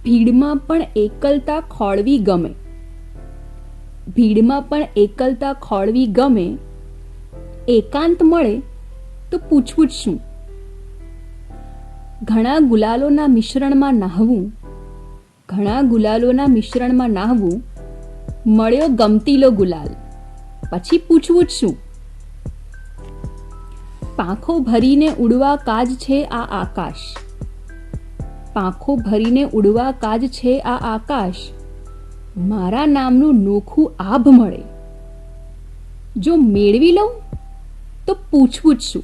ભીડમાં પણ એકલતા ખોળવી ગમે. ભીડમાં પણ એકલતા ખોળવી ગમે. એકાંત મળે તો પૂછવું જ શું. ઘણા ગુલાલોના મિશ્રણમાં નાહવું. ઘણા ગુલાલોના મિશ્રણમાં નાહવું. મળ્યો ગમતીલો ગુલાલ, પછી પૂછવું જ શું. પાંખો ભરીને ઉડવા કાજ છે આ આકાશ. પાંખો ભરીને ઉડવા કાજ છે આ આકાશ. મારા નામનું નોખું આભ મળે. જો મેળવી લઉં તો પૂછવું જ શું.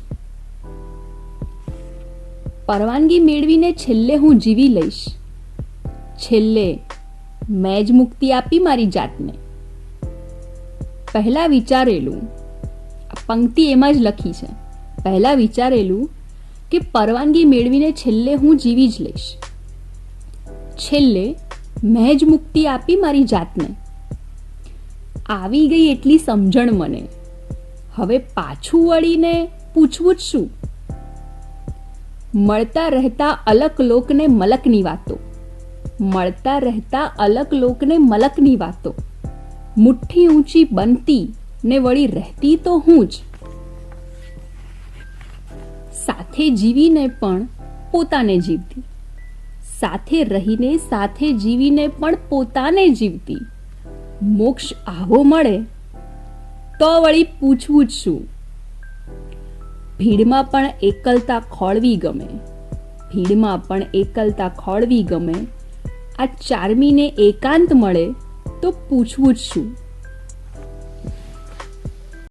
પરવાનગી મેળવીને છેલ્લે હું જીવી લઈશ. છેલ્લે મેં જ મુક્તિ આપી મારી જાતને. પહેલા વિચારેલું, આ પંક્તિ એમાં જ લખી છે. પહેલા વિચારેલું કે પરવાનગી મેળવીને છેલ્લે હું જીવી જ લઈશ. છેલ્લે મેં જ મુક્તિ આપી મારી જાતને. આવી ગઈ એટલી સમજણ મને. હવે પાછું વળીને પૂછવું જ શું. મળતા રહેતા અલક લોકને મલકની વાતો. મળતા રહેતા અલક લોકને મલકની વાતો. મુઠ્ઠી ઊંચી બનતી ને વળી રહેતી તો હું જ. સાથે જીવીને પણ પોતાને જીવતી. સાથે રહીને સાથે જીવીને પણ પોતાને જીવતી. મોક્ષ આવો મળે તો વળી પૂછવું જ શું. ભીડમાં પણ એકલતા ખોળવી ગમે. ભીડમાં પણ એકલતા ખોળવી ગમે. આ ચારમીને એકાંત મળે તો પૂછવું જ શું.